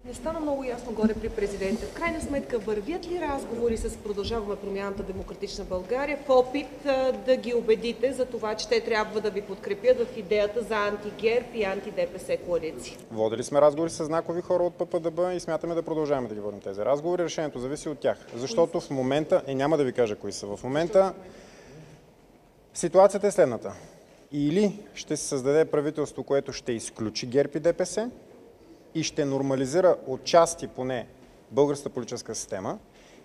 Не стана много ясно горе при президента. В крайна сметка вървят ли разговори с Продължаваме промяната Демократична България в опит да ги убедите за това, че те трябва да ви подкрепят в идеята за анти-ГЕРБ и анти-ДПС коалиция? Водили сме разговори с знакови хора от ППДБ и смятаме да продължаваме да ги водим тези разговори. Решението зависи от тях. Защото в момента, няма да ви кажа кои са, в момента ситуацията е следната. Или ще се създаде правителство, което ще изключи ГЕРБ и ДПС и ще нормализира отчасти поне българската политическа система,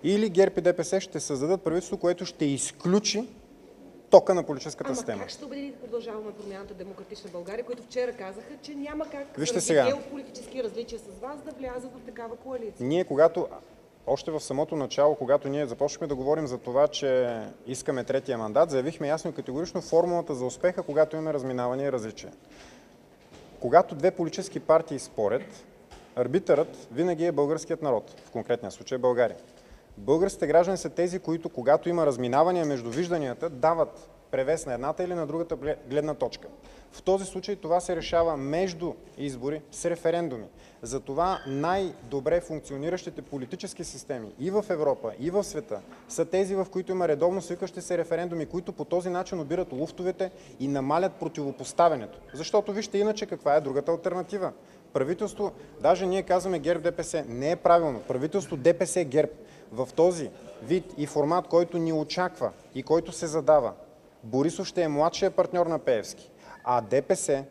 или ГЕРБ и ДПС ще създадат правителство, което ще изключи тока на политическата система. Как ще убедите Продължаваме промяната Демократична България, които вчера казаха, че няма как заради геополитически различия с вас да влязат в такава коалиция? Ние, още в самото начало, когато ние започнахме да говорим за това, че искаме третия мандат, заявихме ясно и категорично формулата за успеха, когато имаме разминавания и различия. Когато две политически партии спорят, арбитърът винаги е българският народ, в конкретния случай България. Българските граждани са тези, които, когато има разминавания между вижданията, дават превес на едната или на другата гледна точка. В този случай това се решава между избори с референдуми. Затова най-добре функциониращите политически системи и в Европа, и в света са тези, в които има редовно свикващи се референдуми, които по този начин обират луфтовете и намалят противопоставянето. Защото вижте иначе каква е другата алтернатива. Правителство, даже ние казваме ГЕРБ-ДПС, не е правилно. Правителство ДПС-ГЕРБ в този вид и формат, който ни очаква и който се задава, Борисов ще е младшия партньор на Пеевски, а ДПС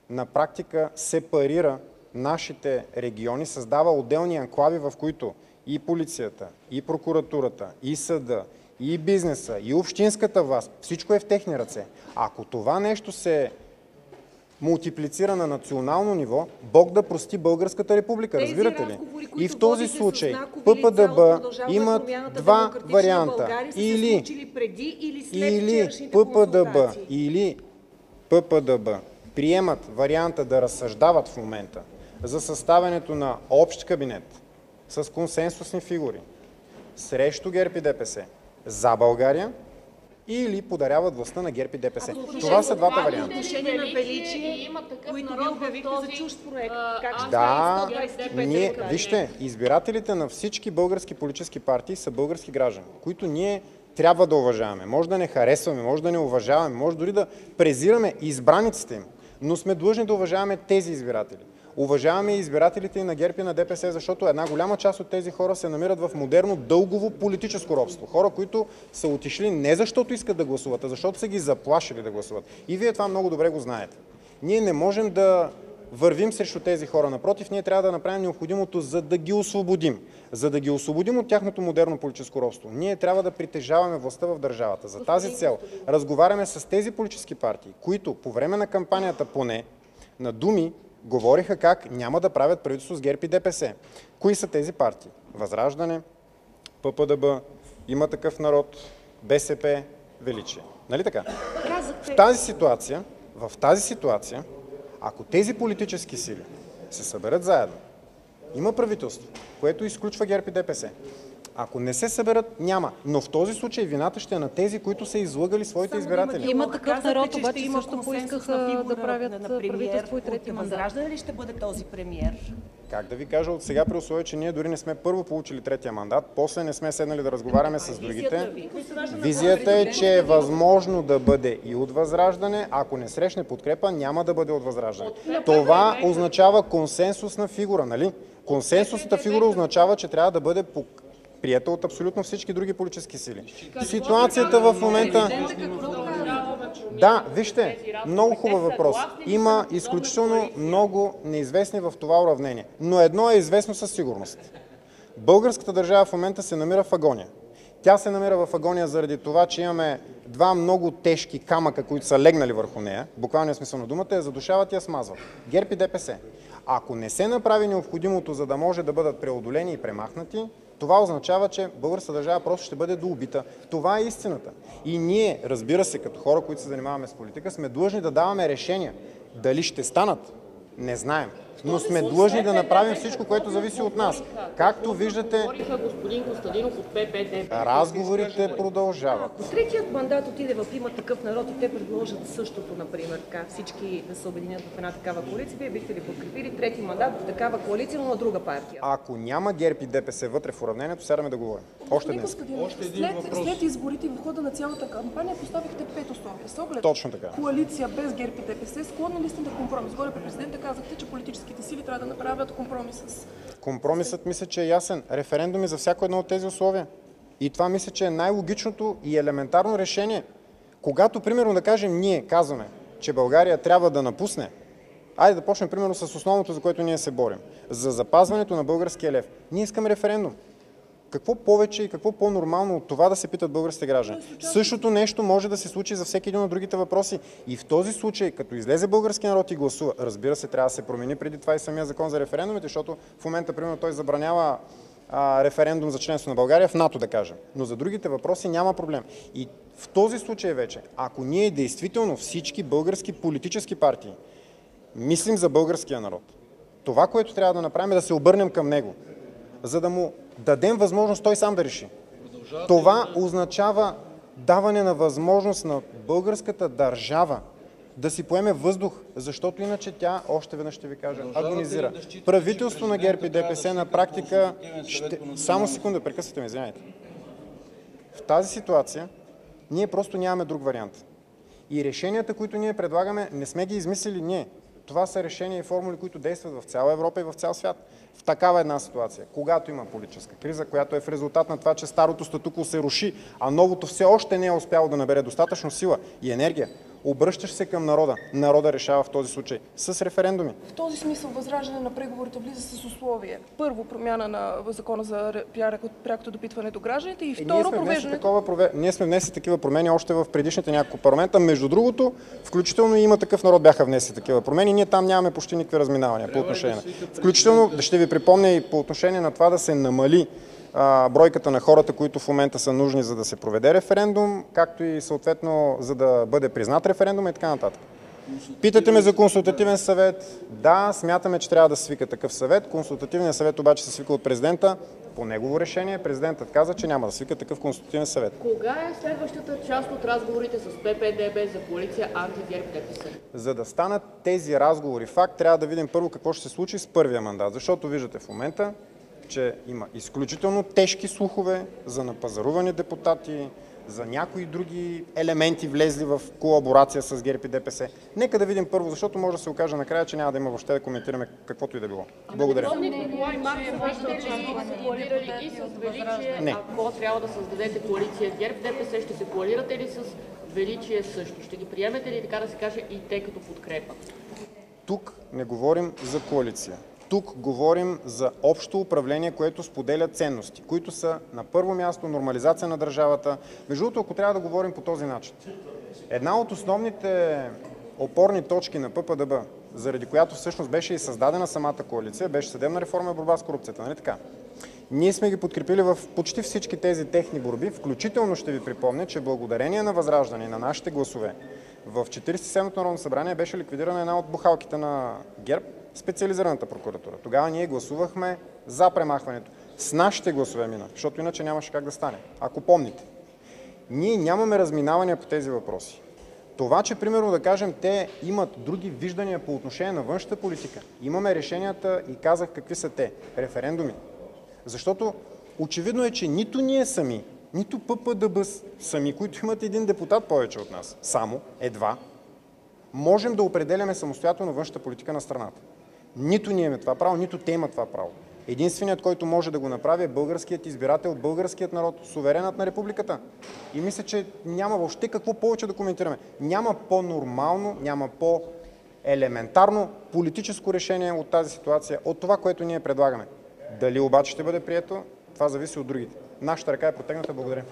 на практика сепарира нашите региони, създава отделни анклави, в които и полицията, и прокуратурата, и съда, и бизнеса, и общинската власт, всичко е в техни ръце. Ако това нещо се мултиплицира на национално ниво, Бог да прости Българската република, разбирате ли? И в този случай ППДБ имат два варианта. Или ППДБ приемат варианта да разсъждават в момента за съставянето на общ кабинет с консенсусни фигури срещу ГЕРБ и ДПС за България, или подаряват властта на ГЕРБ и ДПС. Това са двата варианта. Отношение на величие, които ви обявихте за чужд проект. Да, вижте, избирателите на всички български политически партии са български граждани, които ние трябва да уважаваме. Може да не харесваме, може да не уважаваме, може дори да презираме избраниците им, но сме длъжни да уважаваме тези избиратели. Уважаваме и избирателите и на ГЕРБ и на ДПС, защото една голяма част от тези хора се намират в модерно дългово политическо робство. Хора, които са отишли не защото искат да гласуват, а защото са ги заплашили да гласуват. И вие това много добре го знаете. Ние не можем да вървим срещу тези хора. Напротив, ние трябва да направим необходимото, за да ги освободим. За да ги освободим от тяхното модерно политическо робство, ние трябва да притежаваме властта в държавата. За тази цел разговаряме с тези политически партии, които по време на кампанията поне на думи говориха как няма да правят правителство с ГЕРБ и ДПС. Кои са тези партии? Възраждане, ППДБ, Има такъв народ, БСП, Величие. Нали така? В тази ситуация, ако тези политически сили се съберат заедно, има правителство, което изключва ГЕРБ и ДПС. Ако не се съберат, няма. Но в този случай вината ще е на тези, които са излъгали своите избиратели. Има такъв народ, обаче също поискаха да правят правителство и третия мандат. Възраждане ли ще бъде този премиер? Как да ви кажа от сега, при условие, че ние дори не сме първо получили третия мандат, после не сме седнали да разговаряме с другите. Визията е, че е възможно да бъде и от Възраждане, ако не срещне подкрепа, няма да бъде от Възраждане. Това означава консенсусна фигура, нали? Консенсусната фигура означава, че трябва да бъде приета от абсолютно всички други политически сили. Ситуацията в момента... Да, вижте, много хубав въпрос. Има изключително много неизвестни в това уравнение. Но едно е известно със сигурност. Българската държава в момента се намира в агония. Тя се намира в агония заради това, че имаме два много тежки камъка, които са легнали върху нея, буквалния смисъл на думата, я задушават и я смазват. ГЕРБ и ДПС. Ако не се направи необходимото, за да може да бъдат преодолени и премахнати, това означава, че българската държава просто ще бъде доубита. Това е истината. И ние, разбира се, като хора, които се занимаваме с политика, сме длъжни да даваме решения. Дали ще станат? Не знаем. но сме длъжни да направим всичко, което зависи от нас. Както виждате, господин Костадинов от ППДБ. разговорите продължават. Ако третият мандат отиде в Има такъв народ и те предложат същото, например, така, всички да се обединят в една такава коалиция, вие бихте ли подкрепили трети мандат в такава коалиция, но на друга партия? Ако няма ГЕРБ и ДПС вътре в уравнението, сядаме да говорим. Още днес. След изборите в хода на цялата кампания поставихте 5 условия. С оглед Точно така. коалиция без ГЕРБ и ДПС, склонни ли сте на компромис? Горе при президента казахте, че политическите сили трябва да направят компромис с... Компромисът мисля, че е ясен. Референдуми за всяко едно от тези условия. И това мисля, че е най-логичното и елементарно решение. Когато, примерно, да кажем, ние казваме, че България трябва да напусне, айде да почнем, примерно, с основното, за което ние се борим. За запазването на българския лев. Ние искаме референдум. Какво повече и какво по-нормално от това да се питат българските граждани? Същото нещо може да се случи за всеки един от другите въпроси. И в този случай, като излезе български народ и гласува, разбира се, трябва да се промени преди това и самия закон за референдумите, защото в момента, примерно, той забранява референдум за членство на България в НАТО, да кажем. Но за другите въпроси няма проблем. И в този случай вече, ако ние действително всички български политически партии мислим за българския народ, това, което трябва да направим, е да се обърнем към него, за да му дадем възможност той сам да реши. Това означава даване на възможност на българската държава да си поеме въздух, защото иначе тя, още веднъж ще ви кажа, агонизира. Правителство на ГЕРБ и ДПС на практика ще... Само секунда, прекъсвате ме, извинявайте. В тази ситуация ние просто нямаме друг вариант. И решенията, които ние предлагаме, не сме ги измислили ние. Това са решения и формули, които действат в цяла Европа и в цял свят. В такава една ситуация, когато има политическа криза, която е в резултат на това, че старото статукво се руши, а новото все още не е успяло да набере достатъчно сила и енергия, обръщаш се към народа. Народа решава в този случай с референдуми. В този смисъл възраждане на преговорите влиза с условие. Първо, промяна на закона за прякото допитване до гражданите и второ, провеждането... Ние сме внесли такива промени още в предишните няколко парламента. Между другото, включително и Има такъв народ бяха внесли такива промени. Ние там нямаме почти никакви разминавания по отношение. Включително, ще ви припомня и по отношение на това да се намали бройката на хората, които в момента са нужни, за да се проведе референдум, както и съответно за да бъде признат референдум и така нататък. Питате ме за консултативен съвет. Да, смятаме, че трябва да се свика такъв съвет. Консултативният съвет обаче се свика от президента. По негово решение президентът каза, че няма да свика такъв консултативен съвет. Кога е следващата част от разговорите с ППДБ за коалиция анти-ГЕРБ-ДПС? За да станат тези разговори факт, трябва да видим първо какво ще се случи с първия мандат. Защото виждате в момента, че има изключително тежки слухове за напазарувани депутати, за някои други елементи влезли в колаборация с ГЕРБ и ДПС. Нека да видим първо, защото може да се окаже накрая, че няма да има въобще да коментираме каквото и да било. Благодаря. Не. Ако трябва да създадете коалиция ГЕРБ-ДПС, ще се коалирате ли с Величие също? Ще ги приемете ли, така да се каже, и те като подкрепа? Тук не говорим за коалиция. Тук говорим за общо управление, което споделя ценности, които са на първо място нормализация на държавата. Между другото, ако трябва да говорим по този начин, една от основните опорни точки на ППДБ, заради която всъщност беше и създадена самата коалиция, беше съдебна реформа и борба с корупцията, нали така? Ние сме ги подкрепили в почти всички тези техни борби, включително ще ви припомня, че благодарение на Възраждане и на нашите гласове в 47-то Народно събрание беше ликвидирана една от бухалките на ГЕРБ, специализираната прокуратура. Тогава ние гласувахме за премахването. С нашите гласове мина, защото иначе нямаше как да стане. Ако помните. Ние нямаме разминавания по тези въпроси. Това, че примерно да кажем, те имат други виждания по отношение на външната политика. Имаме решенията и казах какви са те. Референдуми. Защото очевидно е, че нито ние сами, нито ППДБ сами, които имат един депутат повече от нас, само, едва, можем да определяме самостоятелно външната политика на страната. Нито ние имаме това право, нито те имат това право. Единственият, който може да го направи, е българският избирател, българският народ, суверенът на републиката. И мисля, че няма въобще какво повече да коментираме. Няма по-нормално, няма по-елементарно политическо решение от тази ситуация, от това, което ние предлагаме. Дали обаче ще бъде прието, това зависи от другите. Нашата ръка е протегната. Благодаря.